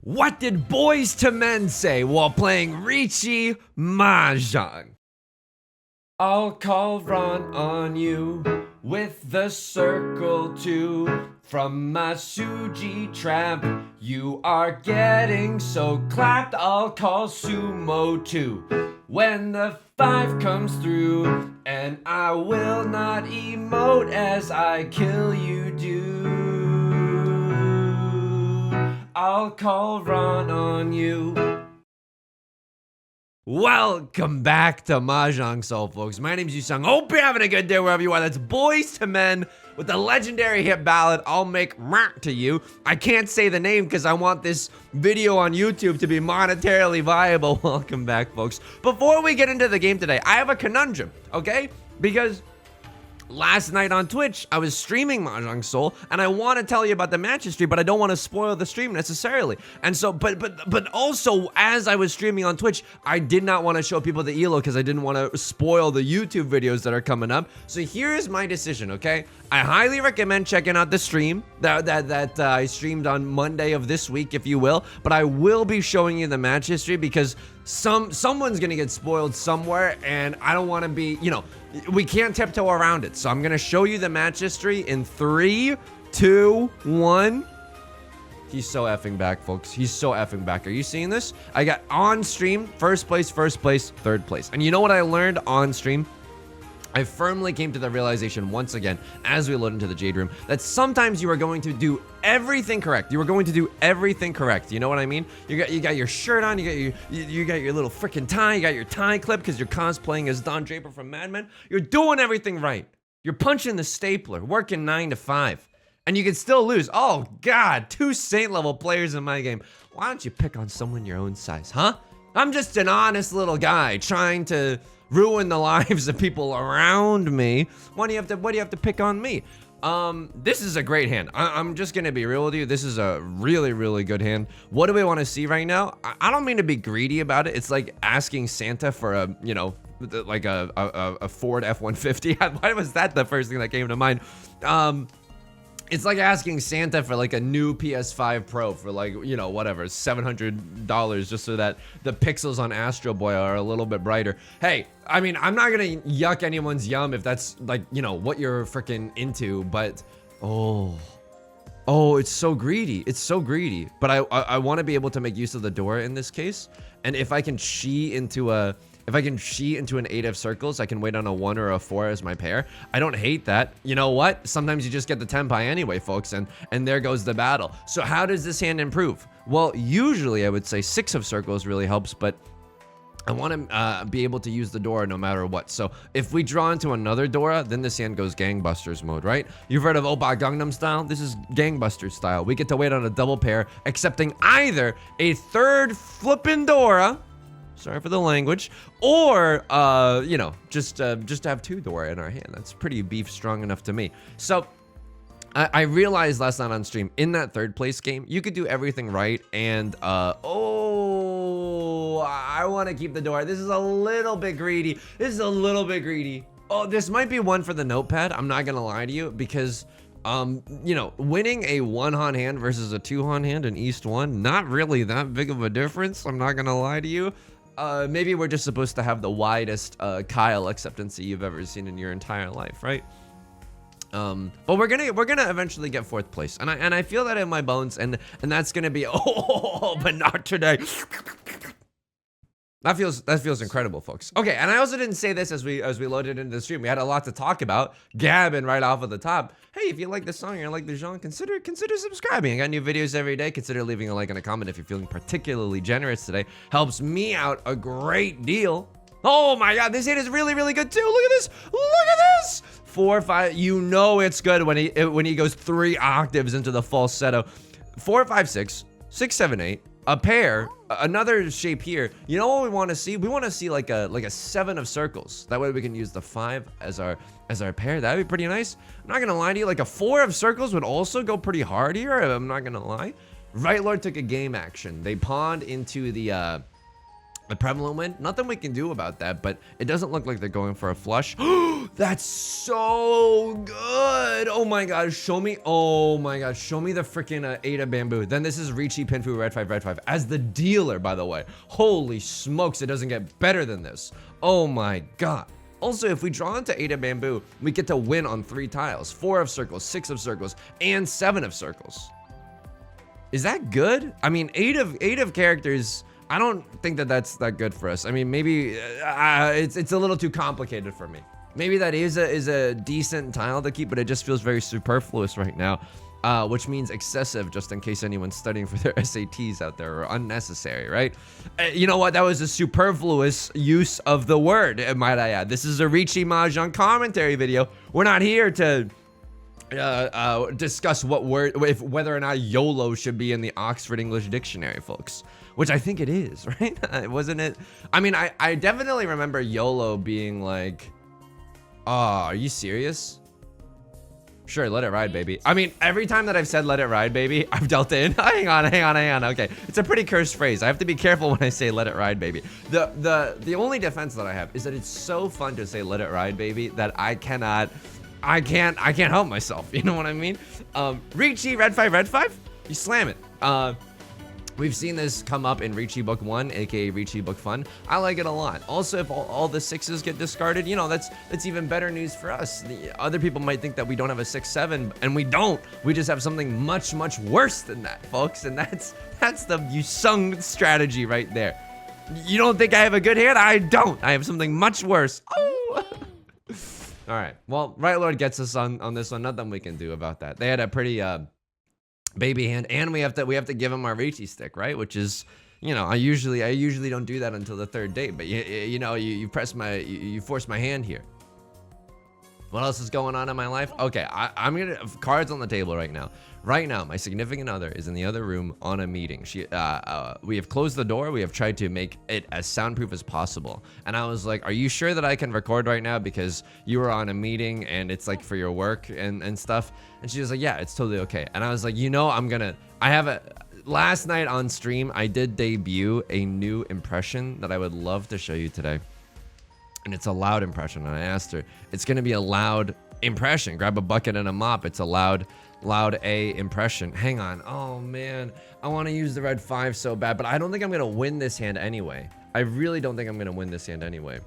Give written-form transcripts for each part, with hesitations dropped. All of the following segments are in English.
What did boys to men say while playing Riichi Mahjong? I'll call Ron on you with the circle 2 from my Suji trap. You are getting so clapped. I'll call sumo 2 when the 5 comes through, and I will not emote as I kill you do. I'll call Ron on you. Welcome back to Mahjong Soul, folks. My name's Yusong. Hope you're having a good day wherever you are. That's Boys to Men with the legendary hit ballad, I'll Make Mark to You. I can't say the name because I want this video on YouTube to be monetarily viable. Welcome back, folks. Before we get into the game today, I have a conundrum, okay? Because last night on Twitch, I was streaming Mahjong Soul, and I want to tell you about the match history, but I don't want to spoil the stream necessarily. And so, but also, as I was streaming on Twitch, I did not want to show people the elo because I didn't want to spoil the YouTube videos that are coming up. So here's my decision, okay? I highly recommend checking out the stream that I streamed on Monday of this week, if you will. But I will be showing you the match history because someone's gonna get spoiled somewhere, and I don't want to be, you know, we can't tiptoe around it. So I'm gonna show you the match history in 3, 2, 1. He's so effing back, folks. He's so effing back. Are you seeing this? I got on stream, first place, third place. And you know what I learned on stream? I firmly came to the realization once again, as we load into the Jade Room, that sometimes you are going to do everything correct. You are going to do everything correct. You know what I mean? You got your shirt on, you got your little freaking tie, you got your tie clip because you're cosplaying as Don Draper from Mad Men. You're doing everything right. You're punching the stapler, working 9 to 5, and you can still lose. Oh God, 2 Saint level players in my game. Why don't you pick on someone your own size, huh? I'm just an honest little guy trying to ruin the lives of people around me. Why do you have to pick on me? This is a great hand. I'm just gonna be real with you. This is a really good hand. What do we want to see right now? I don't mean to be greedy about it. It's like asking Santa for a, you know, like a Ford F-150. Why was that the first thing that came to mind? It's like asking Santa for like a new PS5 Pro for like, you know, whatever, $700 just so that the pixels on Astro Boy are a little bit brighter. Hey, I mean, I'm not gonna yuck anyone's yum if that's like, you know, what you're freaking into, but oh, it's so greedy. It's so greedy. But I want to be able to make use of the door in this case, and if I can chi into a If I can chi into an 8 of circles, I can wait on a 1 or a 4 as my pair. I don't hate that. You know what? Sometimes you just get the tenpai anyway, folks, and there goes the battle. So how does this hand improve? Well, usually I would say 6 of circles really helps, but I want to be able to use the Dora no matter what. So if we draw into another Dora, then this hand goes gangbusters mode, right? You've heard of Oppa Gangnam Style? This is gangbusters style. We get to wait on a double pair, accepting either a 3rd flippin' Dora, sorry for the language, or you know, just have 2 Dora in our hand. That's pretty beef strong enough to me. So I realized last night on stream, in that 3rd place game, you could do everything right, and oh, I want to keep the Dora. This is a little bit greedy. Oh, this might be one for the notepad. I'm not gonna lie to you, because you know, winning a 1-hon hand versus a 2-hon hand in East 1, not really that big of a difference. I'm not gonna lie to you. Maybe we're just supposed to have the widest Kyle acceptancy you've ever seen in your entire life, right? But we're gonna eventually get 4th place, and I feel that in my bones, and that's gonna be but not today. That feels incredible, folks. Okay, and I also didn't say this as we loaded into the stream. We had a lot to talk about, gabbing right off of the top. Hey, if you like this song or like the genre, consider subscribing. I got new videos every day. Consider leaving a like and a comment if you're feeling particularly generous today. Helps me out a great deal. Oh my God, this hit is really good too. Look at this. Look at this. 4, 5. You know it's good when he goes 3 octaves into the falsetto. 4, 5, 6, 6, 7, 8. A pair, another shape here. You know what we want to see? We want to see like a 7 of circles. That way we can use the 5 as our pair. That'd be pretty nice. I'm not gonna lie to you. Like a 4 of circles would also go pretty hard here. I'm not gonna lie. Right Lord took a game action. They pawned into the The prevalent win, nothing we can do about that, but it doesn't look like they're going for a flush. That's so good. Oh my god, show me. Oh my god, show me the freaking Ada Bamboo. Then this is Riichi Pinfu Red 5 as the dealer, by the way. Holy smokes, it doesn't get better than this. Oh my god. Also, if we draw into Ada Bamboo, we get to win on 3 tiles, 4 of circles, 6 of circles, and 7 of circles. Is that good? I mean, 8 of characters. I don't think that that's that good for us. I mean, maybe it's a little too complicated for me. Maybe that is a decent tile to keep, but it just feels very superfluous right now, which means excessive, just in case anyone's studying for their SATs out there, or unnecessary, right? You know what? That was a superfluous use of the word, might I add. This is a Riichi Mahjong commentary video. We're not here to discuss whether or not YOLO should be in the Oxford English Dictionary, folks. Which I think it is, right? Wasn't it? I mean, I definitely remember YOLO being like, oh, are you serious? Sure, let it ride, baby. I mean, every time that I've said let it ride, baby, I've dealt in. Hang on. Okay, it's a pretty cursed phrase. I have to be careful when I say let it ride, baby. The only defense that I have is that it's so fun to say let it ride, baby, that I can't help myself. You know what I mean? Riichi Red 5, you slam it. We've seen this come up in Riichi Book 1, aka Riichi Book Fun. I like it a lot. Also, if all the 6s get discarded, you know, that's even better news for us. The other people might think that we don't have a 6-7, and we don't. We just have something much, much worse than that, folks. And that's the Yusong strategy right there. You don't think I have a good hand? I don't. I have something much worse. Oh. All right. Well, Right Lord gets us on this one. Nothing we can do about that. They had a pretty baby hand, and we have to give him our Riichi stick, right? Which is, you know, I usually don't do that until the 3rd date, but you know, you force my hand here. What else is going on in my life? Okay, I'm gonna cards on the table right now. Right now, my significant other is in the other room on a meeting. We have closed the door. We have tried to make it as soundproof as possible. And I was like, "Are you sure that I can record right now? Because you were on a meeting and it's like for your work and stuff." And she was like, "Yeah, it's totally okay." And I was like, "You know, last night on stream, I did debut a new impression that I would love to show you today." And it's a loud impression. And I asked her, it's going to be a loud impression. Grab a bucket and a mop. It's a loud A impression. Hang on. Oh, man. I want to use the red 5 so bad, but I don't think I'm going to win this hand anyway. I really don't think I'm going to win this hand anyway.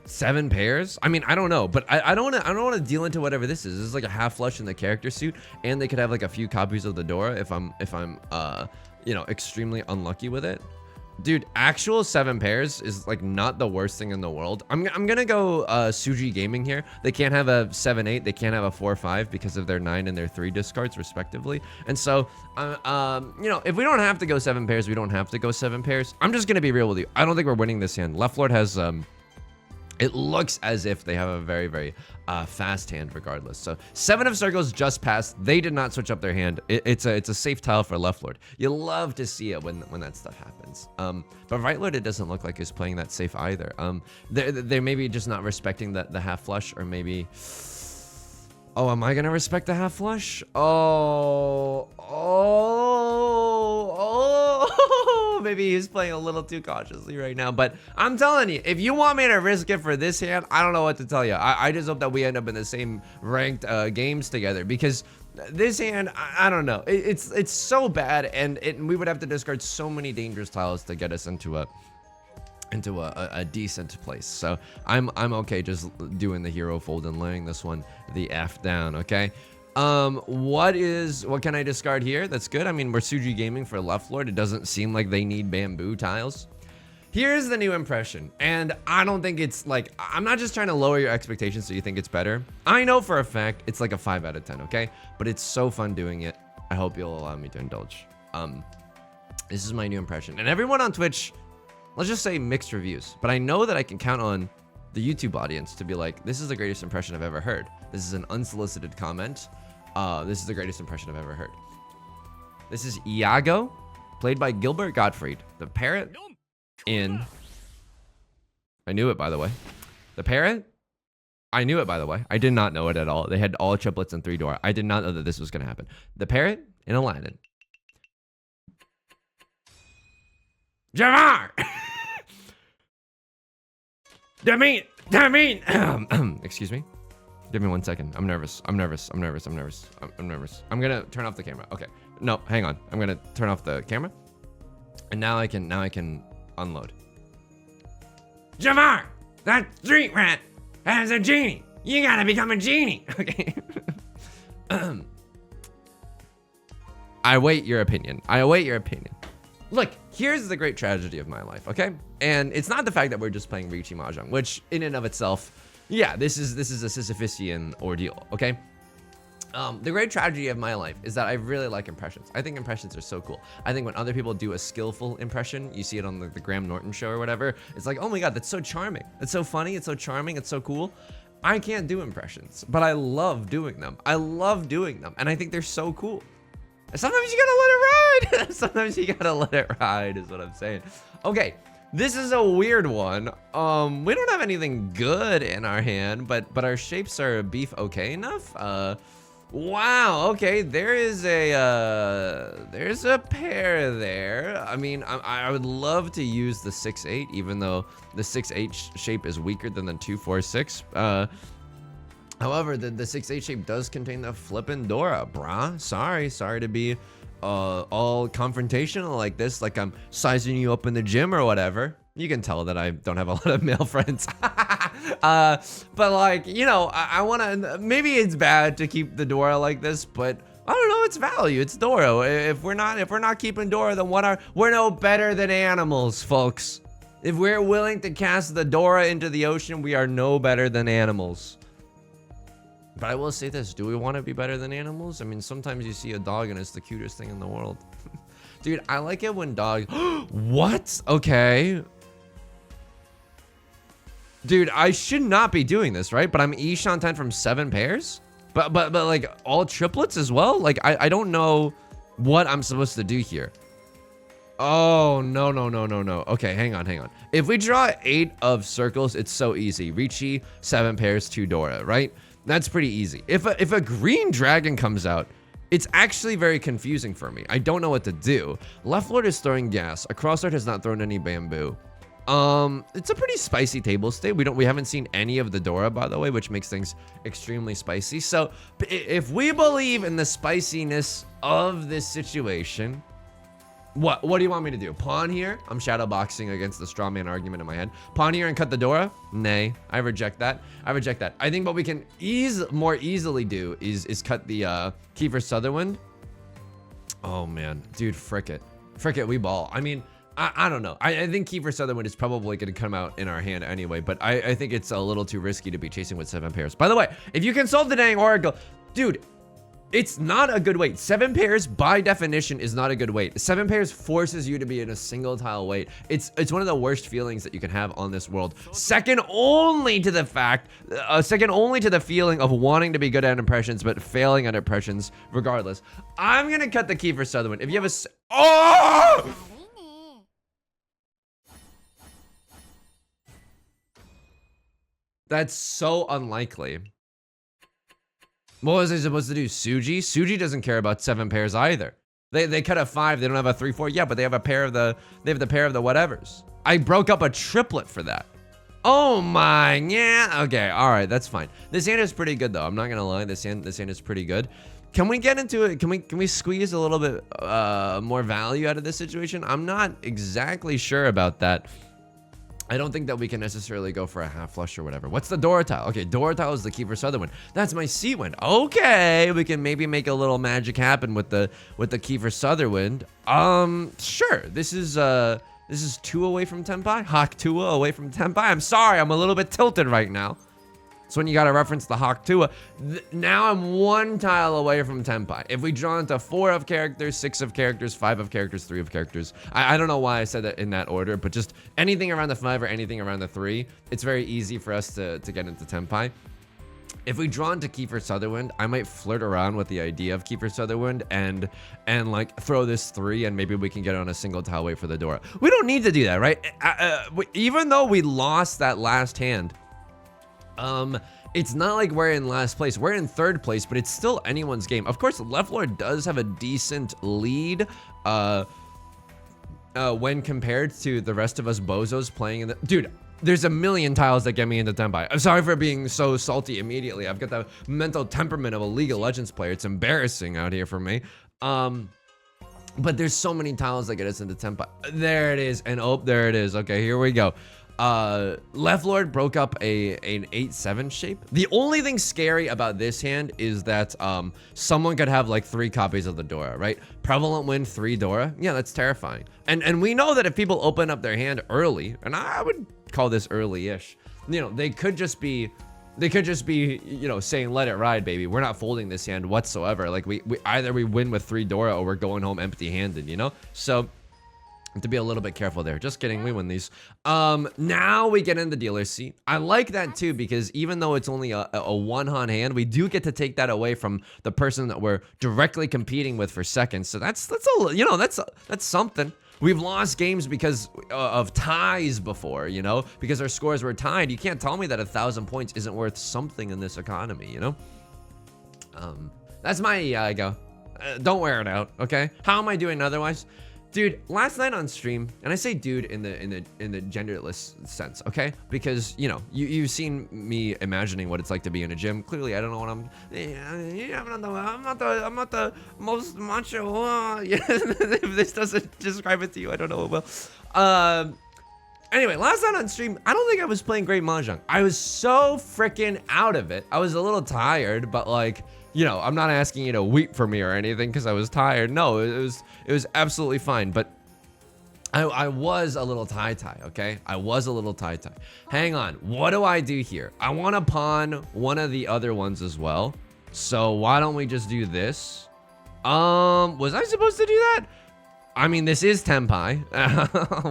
7 pairs? I mean, I don't know, but I don't want to deal into whatever this is. This is like a half flush in the character suit, and they could have like a few copies of the Dora if I'm you know, extremely unlucky with it. Dude, actual 7 pairs is like not the worst thing in the world. I'm gonna go Suji Gaming here. They can't have a 7-8. They can't have a 4-5 because of their 9 and their 3 discards respectively. And so, you know, if we don't have to go 7 pairs, we don't have to go 7 pairs. I'm just gonna be real with you. I don't think we're winning this hand. Left Lord has it looks as if they have a very, very fast hand regardless. So 7 of circles just passed. They did not switch up their hand. It's a safe tile for Left Lord. You love to see it when that stuff happens. But Right Lord, it doesn't look like he's playing that safe either. They're maybe just not respecting the half flush, or maybe... Oh, am I gonna respect the half flush? Oh, maybe he's playing a little too cautiously right now. But I'm telling you, if you want me to risk it for this hand, I don't know what to tell you. I just hope that we end up in the same ranked games together, because this hand, I don't know. It's so bad, and we would have to discard so many dangerous tiles to get us into a decent place. So I'm okay just doing the hero fold and laying this one the F down, okay? What can I discard here? That's good. I mean, we're Suji Gaming for Left Lord. It doesn't seem like they need bamboo tiles. Here's the new impression, and I don't think it's like, I'm not just trying to lower your expectations so you think it's better. I know for a fact it's like a 5 out of 10, okay? But it's so fun doing it. I hope you'll allow me to indulge. This is my new impression, and everyone on Twitch, let's just say mixed reviews, but I know that I can count on the YouTube audience to be like, this is the greatest impression I've ever heard. This is an unsolicited comment. This is the greatest impression I've ever heard. This is Iago, played by Gilbert Gottfried, the parrot in... I knew it, by the way. The parrot? I knew it, by the way. I did not know it at all. They had all triplets and 3 Dora. I did not know that this was going to happen. The parrot in Aladdin. Jamar! Excuse me? Give me 1 second. I'm nervous. I'm nervous. I'm gonna turn off the camera. Okay. No, hang on. I'm gonna turn off the camera. And now I can unload. Jamar! That street rat has a genie! You gotta become a genie! Okay. I await your opinion. Look, here's the great tragedy of my life, okay? And it's not the fact that we're just playing Riichi Mahjong, which in and of itself, yeah, this is a Sisyphusian ordeal, okay? The great tragedy of my life is that I really like impressions. I think impressions are so cool. I think when other people do a skillful impression, you see it on the Graham Norton show or whatever, it's like, oh my God, that's so charming. It's so funny, it's so charming, it's so cool. I can't do impressions, but I love doing them. And I think they're so cool. Sometimes you gotta let it ride. Sometimes you gotta let it ride is what I'm saying. Okay, this is a weird one. We don't have anything good in our hand, but our shapes are beef okay enough. Wow, okay, there's a pair there. I mean, I would love to use the 6-8, even though the 6-8 shape is weaker than the 2-4-6. However, the 6-8 shape does contain the flippin' Dora, brah. Sorry to be all confrontational like this, like I'm sizing you up in the gym or whatever. You can tell that I don't have a lot of male friends. But like, you know, I wanna, maybe it's bad to keep the Dora like this, but I don't know, it's value, it's Dora. If we're not keeping Dora, then we're no better than animals, folks. If we're willing to cast the Dora into the ocean, we are no better than animals. But I will say this, do we want to be better than animals? I mean, sometimes you see a dog and it's the cutest thing in the world. Dude, I like it when dogs... What? Okay. Dude, I should not be doing this, right? But I'm Ishan 10 from 7 pairs? But like all triplets as well? Like, I don't know what I'm supposed to do here. Oh, no. Okay, hang on. If we draw 8 of circles, it's so easy. Riichi, 7 pairs, 2 Dora, right? That's pretty easy. If a green dragon comes out, it's actually very confusing for me. I don't know what to do. Left Lord is throwing gas. A Crosslord has not thrown any bamboo. It's a pretty spicy table state. We haven't seen any of the Dora, by the way, which makes things extremely spicy. So if we believe in the spiciness of this situation, what do you want me to do? Pawn here? I'm shadowboxing against the strawman argument in my head. Pawn here and cut the Dora? Nay, I reject that. I think what we can more easily do is cut the Kiefer Sutherland. Oh man, dude, frick it, we ball. I mean, I don't know. I think Kiefer Sutherland is probably going to come out in our hand anyway, but I think it's a little too risky to be chasing with 7 pairs. By the way, if you consult the dang oracle, dude, it's not a good weight. 7 pairs by definition is not a good weight. 7 pairs forces you to be in a single tile weight. It's one of the worst feelings that you can have on this world. Second only to the feeling of wanting to be good at impressions but failing at impressions regardless. I'm gonna cut the Kiefer Sutherland. If you have oh! That's so unlikely. What was I supposed to do? Suji? Suji doesn't care about 7 pairs either. They cut a 5. They don't have a 3-4. Yeah, but they have a pair of the pair of the whatevers. I broke up a triplet for that. Oh my, yeah. Okay, all right, that's fine. This hand is pretty good though. I'm not gonna lie. This hand is pretty good. Can we get into it? Can we squeeze a little bit more value out of this situation? I'm not exactly sure about that. I don't think that we can necessarily go for a half flush or whatever. What's the Dora tile? Okay, Dora tile is the Kiefer Sutherland. That's my Seawind. Okay, we can maybe make a little magic happen with the Kiefer Sutherland. Sure. This is 2 away from Tenpai. Hawk 2 away from Tenpai. I'm sorry, I'm a little bit tilted right now. So when you gotta reference the Hawk 2, now I'm 1 tile away from Tenpai. If we draw into 4 of characters, 6 of characters, 5 of characters, 3 of characters, I don't know why I said that in that order, but just anything around the 5 or anything around the 3, it's very easy for us to get into Tenpai. If we draw into Kiefer Sutherland, I might flirt around with the idea of Kiefer Sutherland and like throw this 3 and maybe we can get on a single tile wait for the Dora. We don't need to do that, right? Even though we lost that last hand, it's not like we're in last place. We're in 3rd place, but it's still anyone's game. Of course, Left Lord does have a decent lead. when compared to the rest of us bozos playing in the... Dude, there's a million tiles that get me into Tenpai. I'm sorry for being so salty immediately. I've got the mental temperament of a League of Legends player. It's embarrassing out here for me. But there's so many tiles that get us into Tenpai. There it is, and oh, there it is. Okay, here we go. Left Lord broke up an 8-7 shape. The only thing scary about this hand is that someone could have like 3 copies of the Dora, right? Prevalent win 3 Dora. Yeah, that's terrifying. And we know that if people open up their hand early, and I would call this early-ish, you know, they could just be, you know, saying, let it ride, baby. We're not folding this hand whatsoever. Like we either we win with 3 Dora or we're going home empty-handed, you know? So to be a little bit careful there. Just kidding, we win these. Now we get in the dealer's seat. I like that too, because even though it's only a one-on hand, we do get to take that away from the person that we're directly competing with for seconds. So that's a, you know, that's something. We've lost games because of ties before, you know, because our scores were tied. You can't tell me that 1,000 points isn't worth something in this economy, you know? That's my go. Don't wear it out, okay? How am I doing otherwise? Dude, last night on stream, and I say dude in the genderless sense, okay? Because, you know, you've seen me imagining what it's like to be in a gym. Clearly, I don't know what I'm not the most macho. If this doesn't describe it to you, I don't know what will. Anyway, last night on stream, I don't think I was playing great Mahjong. I was so freaking out of it. I was a little tired, but like, you know, I'm not asking you to weep for me or anything because I was tired. No, it was absolutely fine. But I was a little tie, okay? I was a little tie. Hang on. What do I do here? I want to pawn one of the other ones as well. So why don't we just do this? Was I supposed to do that? I mean, this is Tenpai.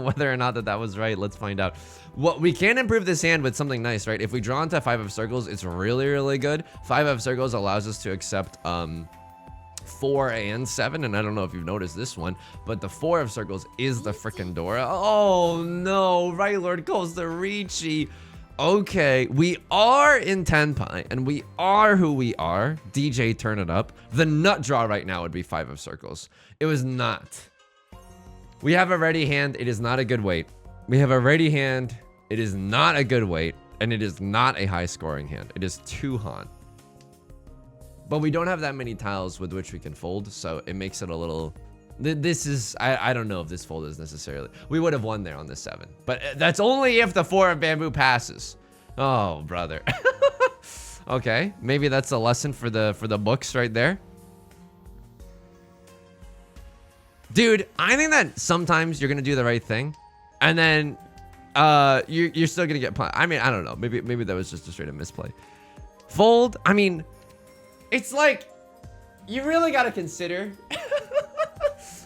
Whether or not that was right, let's find out. Well, we can improve this hand with something nice, right? If we draw into 5 of circles, it's really, really good. 5 of circles allows us to accept 4 and 7, and I don't know if you've noticed this one, but the 4 of circles is the frickin' Dora. Oh no, Right Lord calls the Riichi. Okay, we are in Tenpai, and we are who we are. DJ, turn it up. The nut draw right now would be 5 of circles. It was not. We have a ready hand. It is not a good weight. We have a ready hand. It is not a good weight, and it is not a high scoring hand. It is 2 Han. But we don't have that many tiles with which we can fold, so it makes it a little... This is... I don't know if this fold is necessarily... We would have won there on the 7. But that's only if the 4 of bamboo passes. Oh, brother. Okay, maybe that's a lesson for the books right there. Dude, I think that sometimes you're gonna do the right thing, and then you're still gonna get punished. I mean, I don't know. Maybe that was just a straight up misplay. Fold. I mean, it's like you really gotta consider.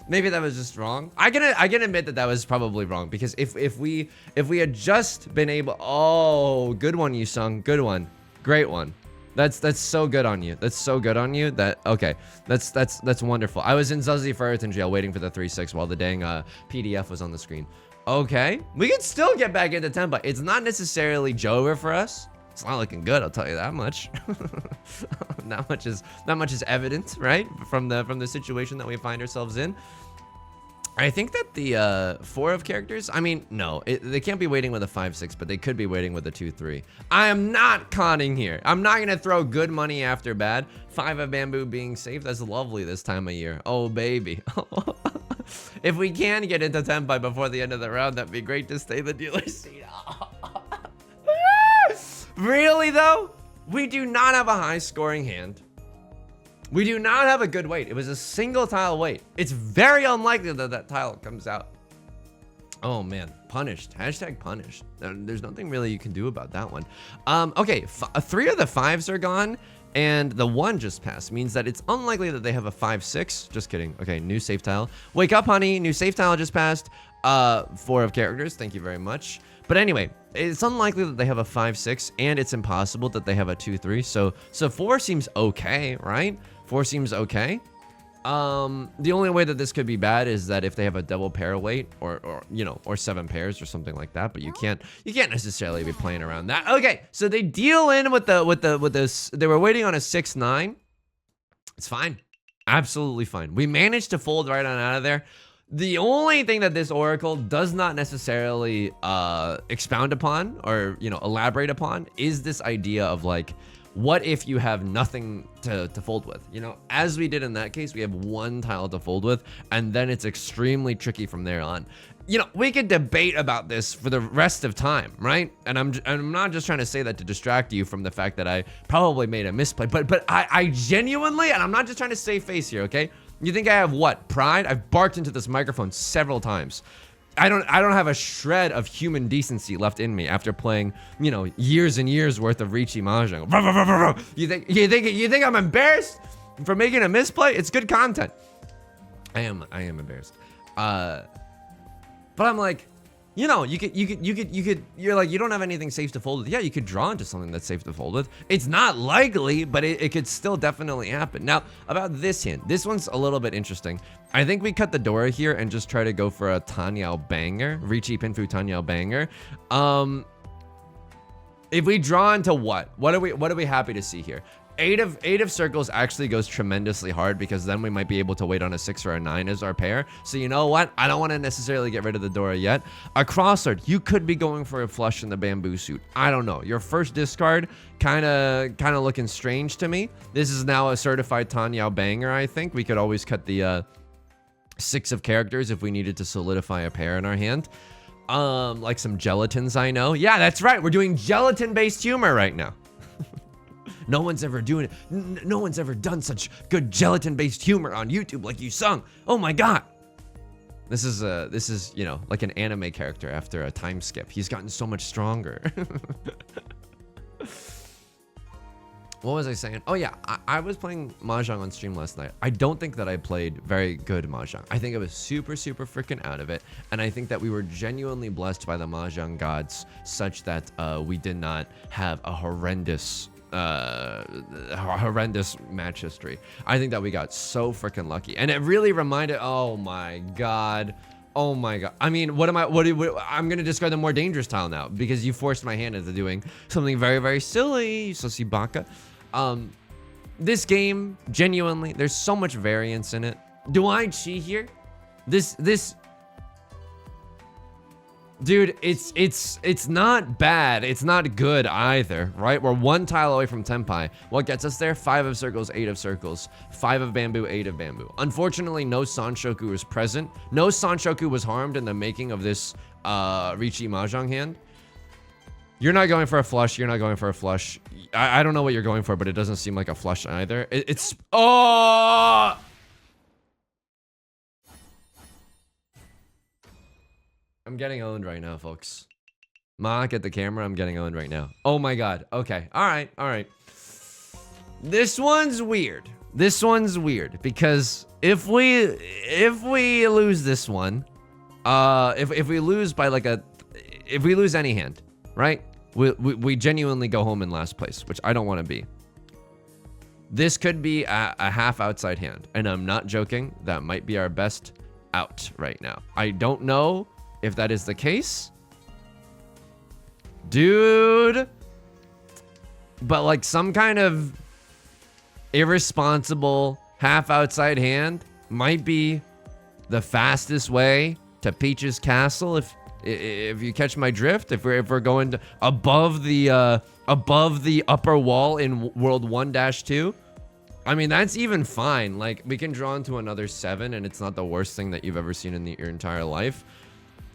Maybe that was just wrong. I can admit that was probably wrong, because if we had just been able... Oh, good one, Yusong. Good one. Great one. That's so good on you. That's so good on you. Okay. That's wonderful. I was in Zuzzy Ferritin jail waiting for the 3-6 while the dang PDF was on the screen. Okay. We can still get back into Tenpai. It's not necessarily Jover for us. It's not looking good, I'll tell you that much. Not much is evident, right? From the situation that we find ourselves in. I think that the 4 of characters, I mean, no, they can't be waiting with a 5-6, but they could be waiting with a 2-3. I am not conning here. I'm not gonna throw good money after bad. 5 of bamboo being safe, that's lovely this time of year. Oh, baby. If we can get into Tenpai before the end of the round, that'd be great to stay the dealer's seat. Really, though? We do not have a high-scoring hand. We do not have a good weight. It was a single tile weight. It's very unlikely that tile comes out. Oh, man. Punished. Hashtag punished. There's nothing really you can do about that one. Okay, 3 of the 5s are gone, and the 1 just passed. Means that it's unlikely that they have a 5-6. Just kidding. Okay, new safe tile. Wake up, honey. New safe tile just passed. 4 of characters. Thank you very much. But anyway, it's unlikely that they have a 5-6, and it's impossible that they have a 2-3. So 4 seems okay, right? 4 seems okay. The only way that this could be bad is that if they have a double pair weight, or you know, or 7 pairs or something like that. But you can't necessarily be playing around that. Okay, so they deal in with this. They were waiting on a 6-9. It's fine, absolutely fine. We managed to fold right on out of there. The only thing that this oracle does not necessarily expound upon or, you know, elaborate upon is this idea of like, what if you have nothing to fold with? You know, as we did in that case, we have one tile to fold with, and then it's extremely tricky from there on. You know, we could debate about this for the rest of time, right? And I'm not just trying to say that to distract you from the fact that I probably made a misplay, but I genuinely, and I'm not just trying to save face here, okay? You think I have what? Pride? I've barked into this microphone several times. I don't have a shred of human decency left in me after playing, you know, years and years worth of Riichi Mahjong. You think I'm embarrassed for making a misplay? It's good content. I am embarrassed. But I'm like, you know, you're like, you don't have anything safe to fold with. Yeah, you could draw into something that's safe to fold with. It's not likely, but it could still definitely happen. Now, about this hint, this one's a little bit interesting. I think we cut the door here and just try to go for a Tanyao banger, Riichi Pinfu Tanyao banger. If we draw into what are we happy to see here? Eight of circles actually goes tremendously hard because then we might be able to wait on a 6 or a 9 as our pair. So you know what? I don't want to necessarily get rid of the Dora yet. A crossword, you could be going for a flush in the bamboo suit. I don't know. Your first discard kind of looking strange to me. This is now a certified Tanyao banger, I think. We could always cut the 6 of characters if we needed to solidify a pair in our hand. Like some gelatins, I know. Yeah, that's right. We're doing gelatin-based humor right now. No one's ever doing it. No one's ever done such good gelatin-based humor on YouTube like Yusong. Oh my god. This is, you know, like an anime character after a time skip. He's gotten so much stronger. What was I saying? Oh yeah, I was playing Mahjong on stream last night. I don't think that I played very good Mahjong. I think I was super freaking out of it. And I think that we were genuinely blessed by the Mahjong gods such that we did not have a horrendous match history. I think that we got so freaking lucky, and it really reminded. Oh my god. I mean, I'm gonna discard the more dangerous tile now because you forced my hand into doing something very silly. So see Baka. This game, genuinely, there's so much variance in it. Do I cheat here? Dude, it's not bad. It's not good either, right? We're one tile away from Tenpai. What gets us there? 5 of circles, 8 of circles, 5 of bamboo, 8 of bamboo. Unfortunately, no Sanshoku was present. No Sanshoku was harmed in the making of this Riichi Mahjong hand. You're not going for a flush. You're not going for a flush. I don't know what you're going for, but it doesn't seem like a flush either. Oh! I'm getting owned right now, folks. Mock at the camera, I'm getting owned right now. Oh my god. Okay. All right. This one's weird. Because if we lose this one, if we lose by like if we lose any hand, right? We genuinely go home in last place, which I don't want to be. This could be a half outside hand, and I'm not joking. That might be our best out right now. I don't know if that is the case, dude, but like some kind of irresponsible half outside hand might be the fastest way to Peach's Castle. If you catch my drift, if we're going to above the upper wall in World 1-2, I mean, that's even fine. Like, we can draw into another 7, and it's not the worst thing that you've ever seen in your entire life.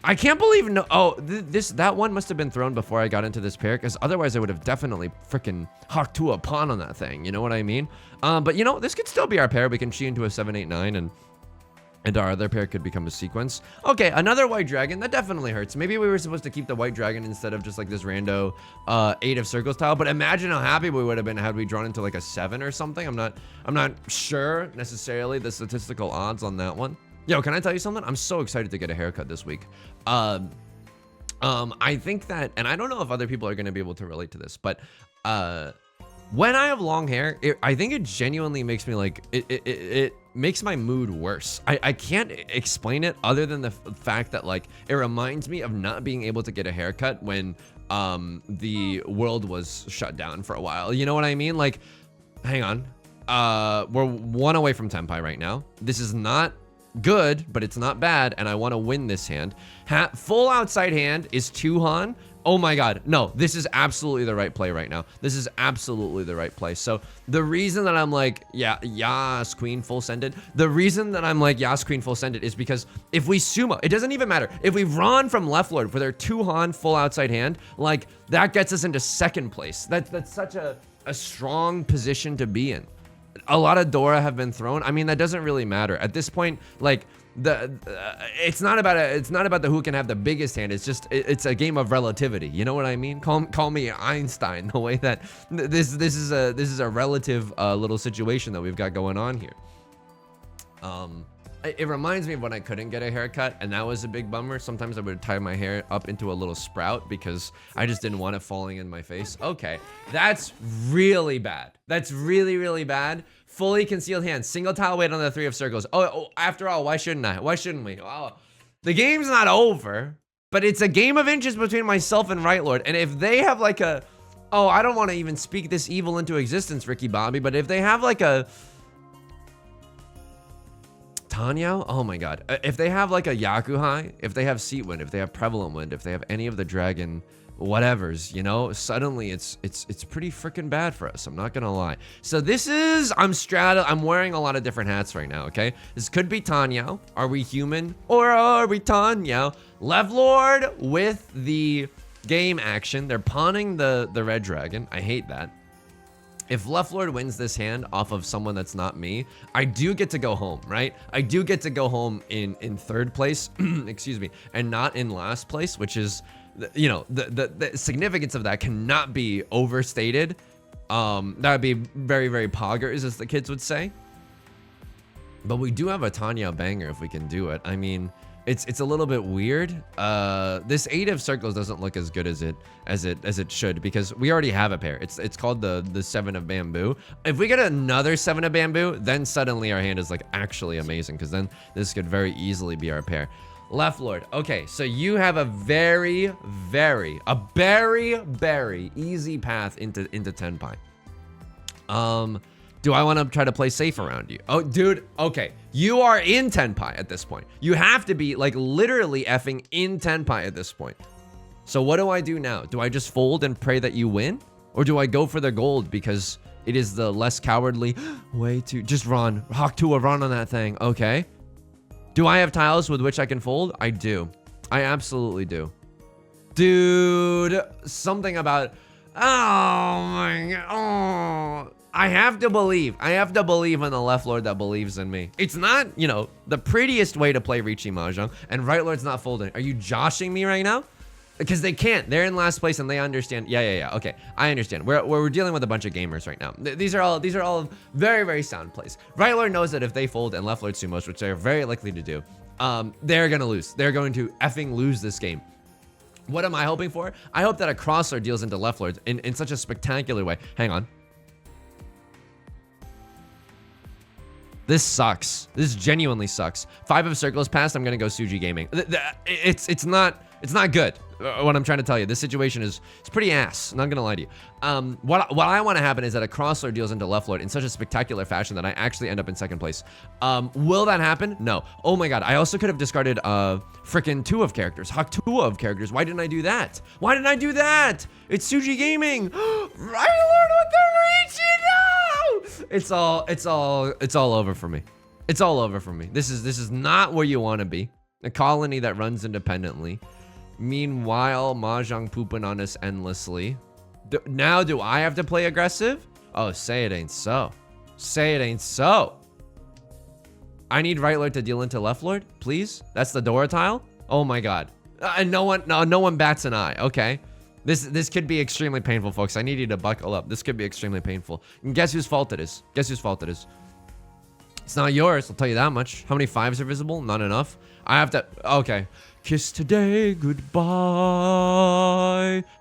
I can't believe that one must have been thrown before I got into this pair, because otherwise I would have definitely freaking hawked to a pawn on that thing. You know what I mean? But you know, this could still be our pair. We can chi into a 7-8-9, and our other pair could become a sequence. Okay, another white dragon. That definitely hurts. Maybe we were supposed to keep the white dragon instead of just like this rando 8 of circles tile. But imagine how happy we would have been had we drawn into like a 7 or something. I'm not sure necessarily the statistical odds on that one. Yo, can I tell you something? I'm so excited to get a haircut this week. I think that, and I don't know if other people are going to be able to relate to this, but when I have long hair, I think it genuinely makes me like, it makes my mood worse. I can't explain it other than the fact that like, it reminds me of not being able to get a haircut when the world was shut down for a while. You know what I mean? Like, hang on. We're 1 away from Tenpai right now. This is not good, but it's not bad, and I want to win this hand. Full outside hand is 2 Han. Oh my god, no, this is absolutely the right play right now. This is absolutely the right play. So the reason that I'm like, yeah, Yas Queen full sended, the reason that I'm like Yas Queen full sended is because if we sumo, it doesn't even matter. If we run from left lord for their 2 Han full outside hand, like that gets us into 2nd place. That's such a strong position to be in. A lot of Dora have been thrown. I mean, that doesn't really matter at this point. Like it's not about the who can have the biggest hand. It's just it's a game of relativity. You know what I mean? Call me Einstein. The way that this is a relative little situation that we've got going on here. It reminds me of when I couldn't get a haircut, and that was a big bummer. Sometimes I would tie my hair up into a little sprout because I just didn't want it falling in my face. Okay, that's really bad. That's really, really bad. Fully concealed hand, single tile weight on the 3 of circles. Oh, after all, why shouldn't I? Why shouldn't we? Oh, the game's not over, but it's a game of inches between myself and Right Lord. And if they have like a, oh, I don't want to even speak this evil into existence, Ricky Bobby, but if they have like a Tenhou? Oh my god. If they have like a Yakuhai, if they have Seat Wind, if they have Prevalent Wind, if they have any of the dragon whatevers, you know, suddenly it's pretty freaking bad for us. I'm not gonna lie. So this is, I'm wearing a lot of different hats right now, okay? This could be Tenhou. Are we human? Or are we Tenhou? Left Lord with the game action. They're pawning the red dragon. I hate that. If Left Lord wins this hand off of someone that's not me, I do get to go home, right? I do get to go home in 3rd place, excuse me, and not in last place, which is, you know, the significance of that cannot be overstated. That would be very, very poggers, as the kids would say. But we do have a Tenhou banger if we can do it. I mean, it's a little bit weird. This 8 of circles doesn't look as good as it should, because we already have a pair. It's called the 7 of bamboo. If we get another 7 of bamboo, then suddenly our hand is like actually amazing, because then this could very easily be our pair. Left Lord. Okay, so you have a very easy path into Tenpai. Do I want to try to play safe around you? Oh, dude, okay. You are in Tenpai at this point. You have to be like literally effing in Tenpai at this point. So what do I do now? Do I just fold and pray that you win? Or do I go for the gold because it is the less cowardly way to just run? Hawk to a run on that thing. Okay. Do I have tiles with which I can fold? I do. I absolutely do. Dude, something about, oh my god. Oh. I have to believe in the Left Lord that believes in me. It's not, you know, the prettiest way to play Riichi Mahjong, and Right Lord's not folding. Are you joshing me right now? Because they can't. They're in last place and they understand. Yeah. Okay, I understand. We're dealing with a bunch of gamers right now. These are all very, very sound plays. Right Lord knows that if they fold and Left Lord sumos, which they're very likely to do, they're gonna lose. They're going to effing lose this game. What am I hoping for? I hope that a cross Lord deals into Left Lord in such a spectacular way. Hang on. This sucks. This genuinely sucks. 5 of circles passed. I'm gonna go Suji Gaming. It's not good. What I'm trying to tell you, this situation it's pretty ass. I'm not gonna lie to you. What I want to happen is that a cross Lord deals into Left Lord in such a spectacular fashion that I actually end up in 2nd place. Will that happen? No. Oh my god. I also could have discarded frickin' 2 of characters. Hawk 2 of characters. Why didn't I do that? Why didn't I do that? It's Suji Gaming. Right Lord with the Riichi. No! It's all over for me. It's all over for me. This is not where you want to be. A colony that runs independently. Meanwhile, Mahjong pooping on us endlessly. Now do I have to play aggressive? Oh, say it ain't so. Say it ain't so. I need Right Lord to deal into Left Lord, please. That's the Dora tile. Oh my god. And no one bats an eye. Okay. This could be extremely painful, folks. I need you to buckle up. This could be extremely painful. And guess whose fault it is? Guess whose fault it is? It's not yours, I'll tell you that much. How many 5s are visible? Not enough. I have to, okay. Kiss today, goodbye.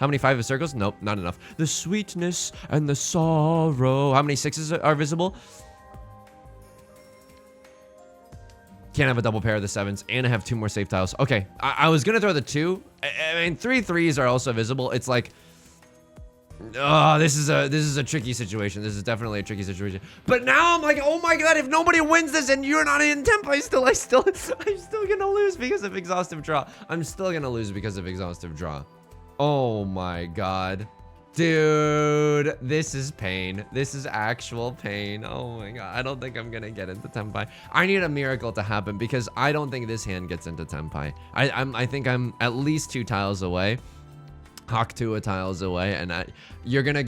How many 5 of circles? Nope, not enough. The sweetness and the sorrow. How many 6s are visible? Can't have a double pair of the 7s, and I have 2 more safe tiles. Okay, I was gonna throw the 2. I mean, 3 3s are also visible. It's like, Oh, this is a tricky situation. This is definitely a tricky situation. But now I'm like, oh my god, if nobody wins this and you're not in tempo, I'm still gonna lose because of exhaustive draw. I'm still gonna lose because of exhaustive draw. Oh my god. Dude, this is pain. This is actual pain. Oh my god. I don't think I'm gonna get into Tenpai. I need a miracle to happen because I don't think this hand gets into Tenpai. I think I'm at least 2 tiles away. Hakutua tiles away, and I'm gonna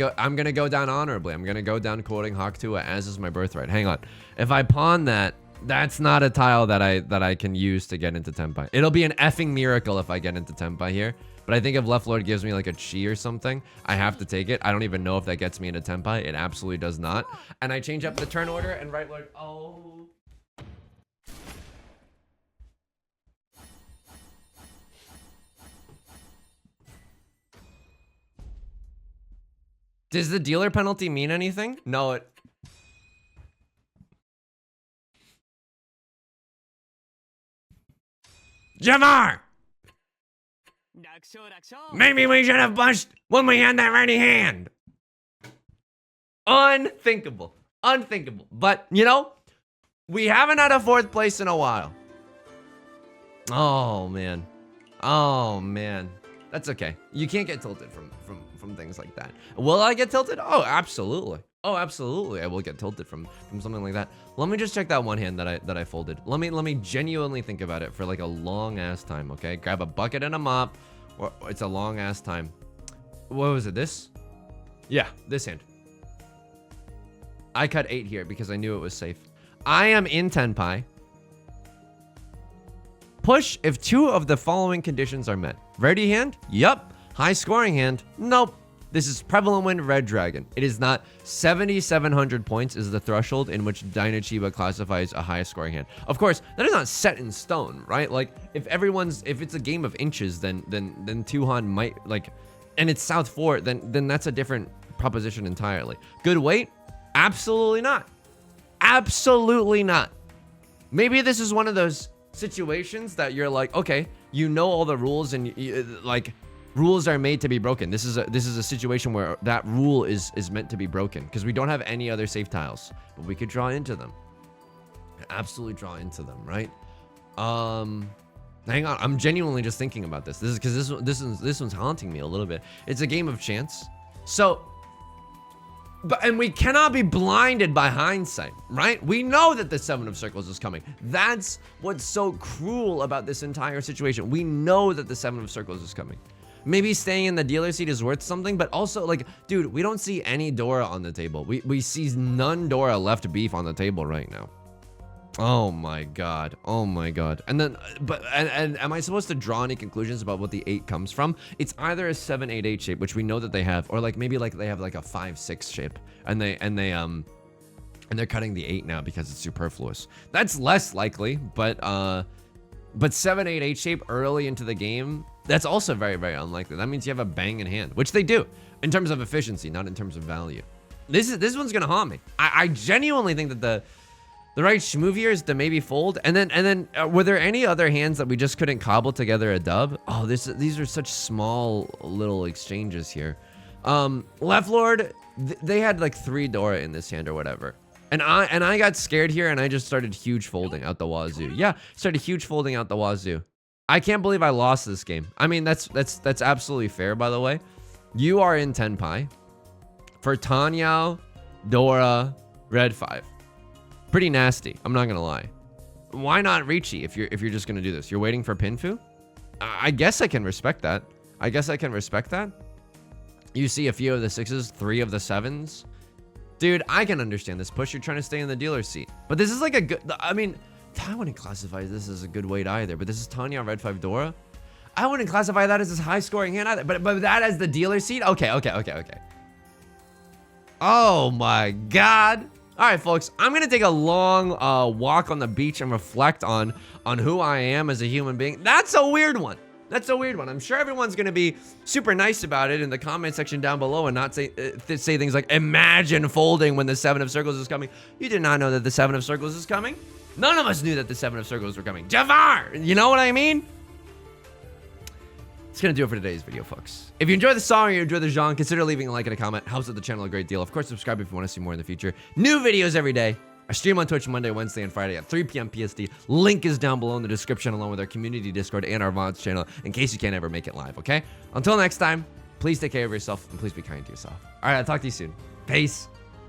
go down honorably. I'm gonna go down quoting Hakutua, as is my birthright. Hang on. If I pawn that, that's not a tile that I can use to get into Tenpai. It'll be an effing miracle if I get into Tenpai here. But I think if Left Lord gives me like a chi or something, I have to take it. I don't even know if that gets me into Tenpai. It absolutely does not. And I change up the turn order and Right Lord. Oh. Does the dealer penalty mean anything? No, it... Jamar! Maybe we should have punched when we had that ready hand. Unthinkable. Unthinkable. But, you know, we haven't had a 4th place in a while. Oh, man. Oh, man. That's okay. You can't get tilted from things like that. Will I get tilted? Oh, absolutely. Oh, absolutely. I will get tilted from something like that. Let me just check that one hand that I folded. Let me genuinely think about it for like a long ass time, okay? Grab a bucket and a mop. Or it's a long ass time. What was it? This? Yeah, this hand. I cut 8 here because I knew it was safe. I am in Tenpai. Push if 2 of the following conditions are met. Ready hand? Yup. High scoring hand? Nope. This is Prevalent Wind Red Dragon. It is not 7,700 points is the threshold in which Dynachiba classifies a high scoring hand. Of course, that is not set in stone, right? Like if it's a game of inches, then Tuhan might like, and it's South 4, then that's a different proposition entirely. Good weight? Absolutely not. Absolutely not. Maybe this is one of those situations that you're like, okay, you know all the rules and like rules are made to be broken. This is a situation where that rule is meant to be broken because we don't have any other safe tiles, but we could draw into them. Absolutely draw into them, right? Hang on, I'm genuinely just thinking about this. This is because this one's haunting me a little bit. It's a game of chance. So, and we cannot be blinded by hindsight, right? We know that the 7 of Circles is coming. That's what's so cruel about this entire situation. We know that the 7 of Circles is coming. Maybe staying in the dealer seat is worth something, but also like, dude, we don't see any Dora on the table. We see none Dora left beef on the table right now. Oh my god. Oh my god. And then, and am I supposed to draw any conclusions about what the 8 comes from? It's either a 7-8-8 shape, which we know that they have, or like maybe like they have like a 5-6 shape, and they're cutting the 8 now because it's superfluous. That's less likely, but 7-8-8 shape early into the game, that's also very, very unlikely. That means you have a bang in hand, which they do in terms of efficiency, not in terms of value. This one's gonna haunt me. I genuinely think that the right move here is to maybe fold, and then were there any other hands that we just couldn't cobble together a dub? Oh, these are such small little exchanges here. Left Lord, they had like 3 Dora in this hand or whatever. And I got scared here and I just started huge folding out the wazoo. Yeah, started huge folding out the wazoo. I can't believe I lost this game. I mean, that's absolutely fair, by the way. You are in Tenpai for Tanyao, Dora, Red 5. Pretty nasty, I'm not gonna lie. Why not Riichi if you're just gonna do this? You're waiting for Pinfu? I guess I can respect that. I guess I can respect that. You see a few of the 6s, 3 of the 7s. Dude, I can understand this push. You're trying to stay in the dealer seat. But this is like a good... I mean, I wouldn't classify this as a good weight either. But this is Tanya Red 5 Dora. I wouldn't classify that as this high-scoring hand either. But that as the dealer seat? Okay. Oh my god. All right, folks. I'm going to take a long walk on the beach and reflect on who I am as a human being. That's a weird one. That's a weird one. I'm sure everyone's going to be super nice about it in the comment section down below and not say things like, imagine folding when the 7 of Circles is coming. You did not know that the 7 of Circles is coming. None of us knew that the 7 of Circles were coming. Javar! You know what I mean? It's gonna do it for today's video, folks. If you enjoy the song or you enjoy the genre, consider leaving a like and a comment. Helps out the channel a great deal. Of course, subscribe if you want to see more in the future. New videos every day. I stream on Twitch Monday, Wednesday, and Friday at 3 p.m. PST. Link is down below in the description, along with our community Discord and our VODs channel, in case you can't ever make it live, okay? Until next time, please take care of yourself, and please be kind to yourself. All right, I'll talk to you soon. Peace.